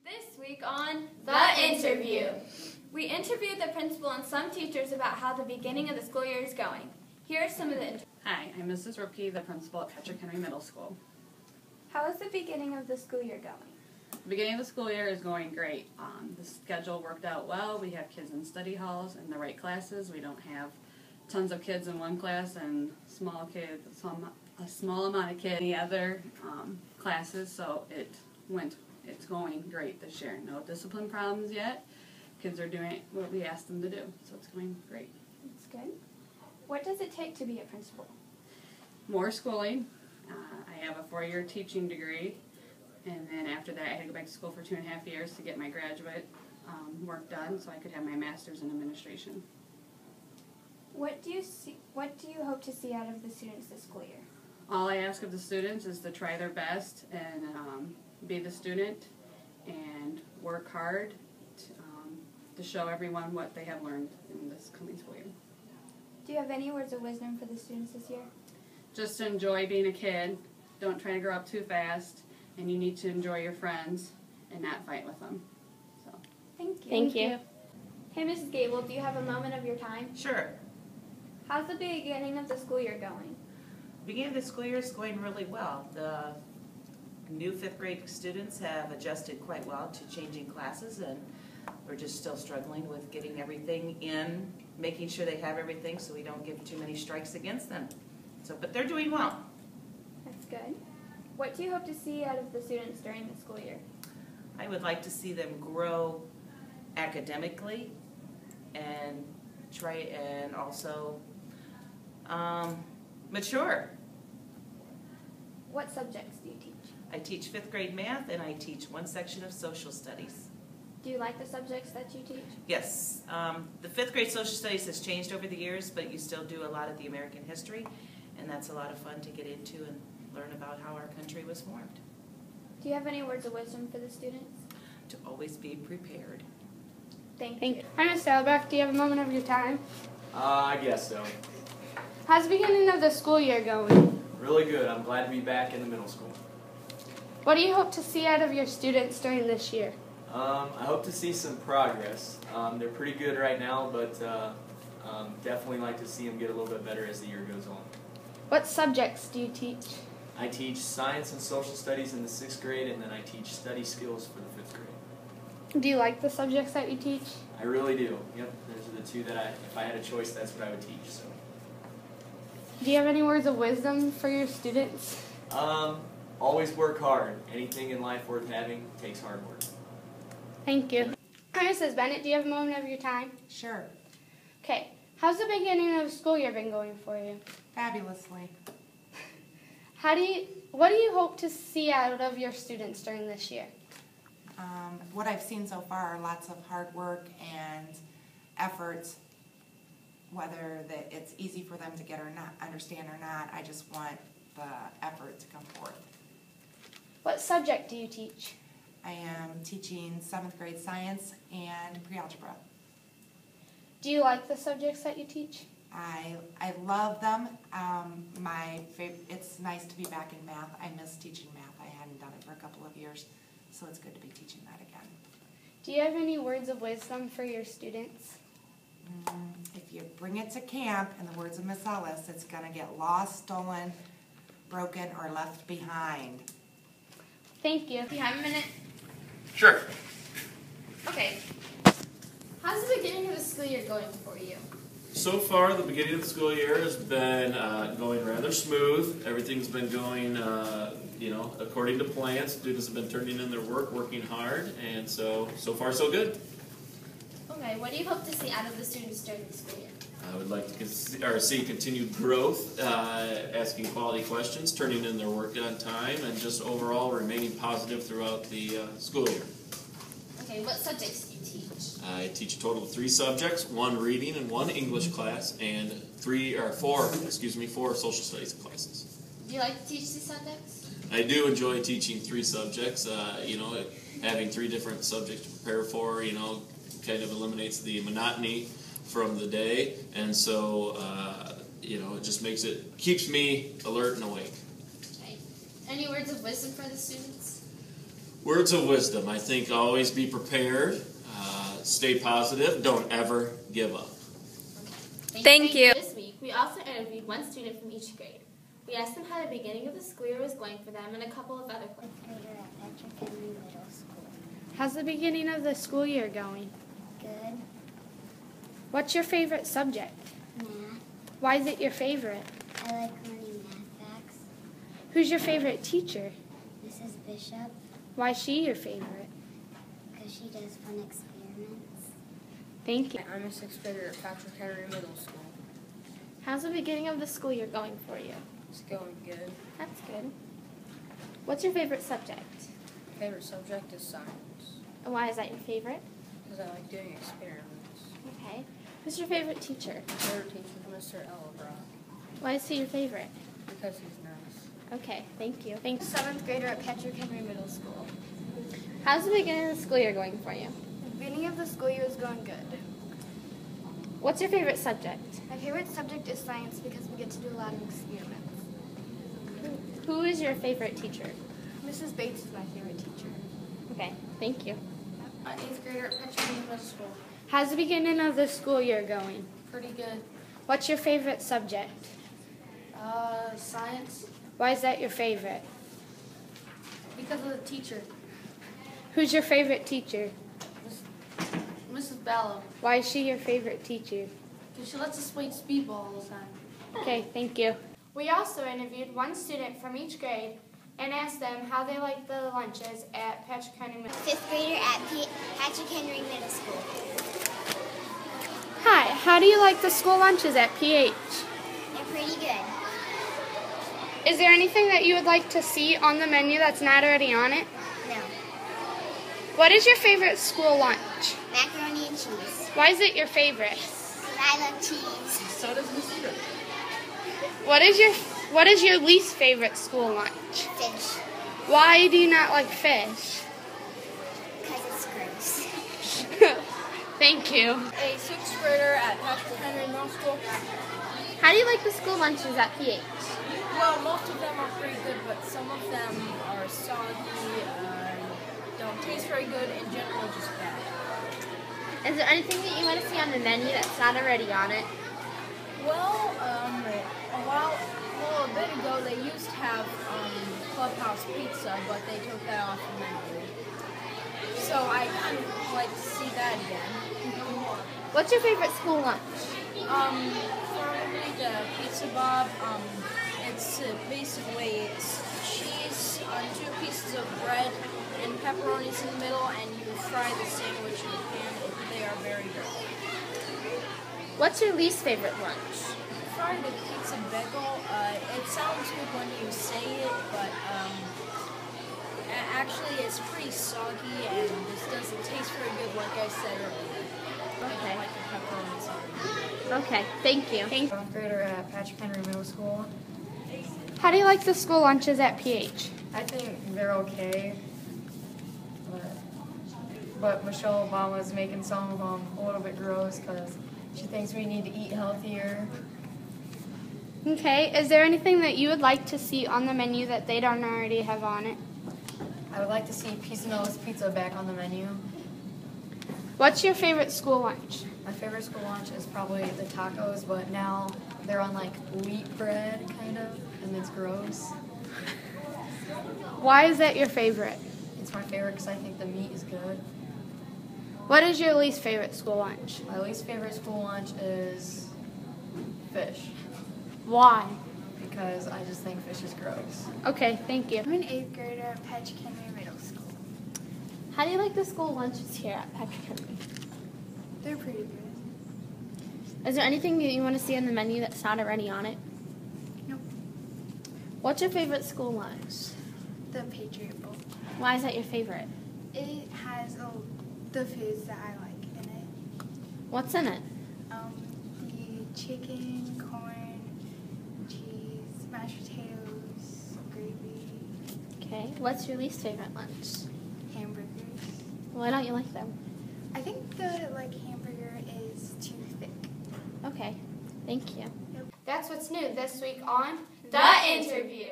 This week on The Interview, we interviewed the principal and some teachers about how the beginning of the school year is going. Here are some of the interviews. Hi, I'm Mrs. Ripke, the principal at Patrick Henry Middle School. How is the beginning of the school year going? The beginning of the school year is going great. The schedule worked out well. We have kids in study halls in the right classes. We don't have tons of kids in one class and a small amount of kids in the other classes, so it's going great this year. No discipline problems yet. Kids are doing what we asked them to do, so it's going great. That's good. What does it take to be a principal? More schooling. I have a 4-year teaching degree, and then after that I had to go back to school for 2.5 years to get my graduate work done so I could have my master's in administration. What do you hope to see out of the students this school year? All I ask of the students is to try their best and be the student and work hard to show everyone what they have learned in this coming school year. Do you have any words of wisdom for the students this year? Just to enjoy being a kid. Don't try to grow up too fast, and you need to enjoy your friends and not fight with them. So. Thank you. Thank you. Hey, Mrs. Gable, do you have a moment of your time? Sure. How's the beginning of the school year going? The beginning of the school year is going really well. The new 5th grade students have adjusted quite well to changing classes, and we're just still struggling with getting everything in, making sure they have everything so we don't give too many strikes against them. But they're doing well. That's good. What do you hope to see out of the students during the school year? I would like to see them grow academically and also mature. What subjects do you teach? I teach 5th grade math, and I teach one section of social studies. Do you like the subjects that you teach? Yes. The 5th grade social studies has changed over the years, but you still do a lot of the American history, and that's a lot of fun to get into and learn about how our country was formed. Do you have any words of wisdom for the students? To always be prepared. Thank you. Hi, Ms. Delbach. Do you have a moment of your time? I guess so. How's the beginning of the school year going? Really good. I'm glad to be back in the middle school. What do you hope to see out of your students during this year? I hope to see some progress. They're pretty good right now, but definitely like to see them get a little bit better as the year goes on. What subjects do you teach? I teach science and social studies in the 6th grade, and then I teach study skills for the 5th grade. Do you like the subjects that you teach? I really do. Yep, those are the two that if I had a choice, that's what I would teach. So. Do you have any words of wisdom for your students? Always work hard. Anything in life worth having takes hard work. Thank you. Hi, Mrs. Bennett. Do you have a moment of your time? Sure. Okay. How's the beginning of the school year been going for you? Fabulously. What do you hope to see out of your students during this year? What I've seen so far are lots of hard work and efforts, whether it's easy for them to get or not, understand or not. I just want the effort to come forth. What subject do you teach? I am teaching 7th grade science and pre-algebra. Do you like the subjects that you teach? I love them. It's nice to be back in math. I miss teaching math. I hadn't done it for a couple of years, so it's good to be teaching that again. Do you have any words of wisdom for your students? If you bring it to camp, in the words of Miss Ellis, it's going to get lost, stolen, broken, or left behind. Thank you. Do you have a minute? Sure. Okay. How's the beginning of the school year going for you? So far, the beginning of the school year has been going rather smooth. Everything's been going, according to plan. Students have been turning in their work, working hard, and so far so good. Okay, what do you hope to see out of the students during the school year? I would like to see continued growth, asking quality questions, turning in their work on time, and just overall remaining positive throughout the school year. Okay, what subjects do you teach? I teach a total of 3 subjects, 1 reading and 1 English class, and 4 social studies classes. Do you like to teach these subjects? I do enjoy teaching 3 subjects. Having 3 different subjects to prepare for, kind of eliminates the monotony from the day, and so it just keeps me alert and awake. Okay. Any words of wisdom for the students? Words of wisdom. I think always be prepared, stay positive, don't ever give up. Thank you. This week, we also interviewed one student from each grade. We asked them how the beginning of the school year was going for them and a couple of other questions. Grader at Patrick Henry Middle School. How's the beginning of the school year going? Good. What's your favorite subject? Math. Why is it your favorite? I like learning math facts. Who's your favorite teacher? Mrs. Bishop, Why is she your favorite? because she does fun experiments. Thank you. I'm a 6th grader at Patrick Henry Middle School. How's the beginning of the school year going for you? It's going good. That's good. What's your favorite subject? Favorite subject is science, And why is that your favorite? because I like doing experiments. Okay. Who's your favorite teacher? Favorite teacher is Mr. Ellabrock, Why is he your favorite? because he's nice. Okay, thank you. Thanks. 7th grader at Patrick Henry Middle School. How's the beginning of the school year going for you? The beginning of the school year is going good. What's your favorite subject? My favorite subject is science because we get to do a lot of experiments. Who is your favorite teacher? Mrs. Bates is my favorite teacher. Okay, thank you. 8th grader at Patrick Henry Middle School. How's the beginning of the school year going? Pretty good. What's your favorite subject? Science Why is that your favorite? because of the teacher, Who's your favorite teacher? Mrs. Bella, Why is she your favorite teacher? because she lets us play speedball all the time. Okay, thank you. We also interviewed one student from each grade and asked them how they liked the lunches at Patrick Henry Middle. 5th grader at Patrick Henry Middle School. Hi, how do you like the school lunches at PH? They're pretty good. Is there anything that you would like to see on the menu that's not already on it? No. What is your favorite school lunch? Macaroni and cheese. Why is it your favorite? I love cheese. So does Mr. What is your least favorite school lunch? Fish. Why do you not like fish? Because it's gross. Thank you. A 6th grader at Patrick Henry Middle School. How do you like the school lunches at PH? Well, most of them are pretty good, but some of them are soggy, don't taste very good, in general just bad. Is there anything that you want to see on the menu that's not already on it? Well, a bit ago they used to have Clubhouse Pizza, but they took that off the menu. So I kind of like to see that again. What's your favorite school lunch? Probably the Pizza Bob. It's basically cheese on 2 pieces of bread and pepperonis in the middle, and you fry the sandwich in the pan. They are very good. What's your least favorite lunch? Fry the pizza bagel. It sounds good when you say it, but actually it's pretty soggy and this doesn't taste very good, like I said earlier. I don't like the pepperonis on it. Okay, thank you. 7th grader at Patrick Henry Middle School. How do you like the school lunches at PH? I think they're okay, but Michelle Obama is making some of them a little bit gross because she thinks we need to eat healthier. Okay, is there anything that you would like to see on the menu that they don't already have on it? I would like to see Pisanello's Pizza back on the menu. What's your favorite school lunch? My favorite school lunch is probably the tacos, but now they're on like wheat bread, kind of, and it's gross. Why is that your favorite? It's my favorite because I think the meat is good. What is your least favorite school lunch? My least favorite school lunch is fish Why? because I just think fish is gross. Okay, thank you. I'm an 8th grader at Patrick Henry Middle School. How do you like the school lunches here at Patrick Henry? They're pretty good. Is there anything that you want to see on the menu that's not already on it? Nope. What's your favorite school lunch? The Patriot Bowl. Why is that your favorite? It has the foods that I like in it. What's in it? The chicken, corn, cheese, mashed potatoes, gravy, Okay. What's your least favorite lunch? hamburgers. Why don't you like them? I think the hamburger is too thick. Okay. Thank you. That's what's new this week on The Interview.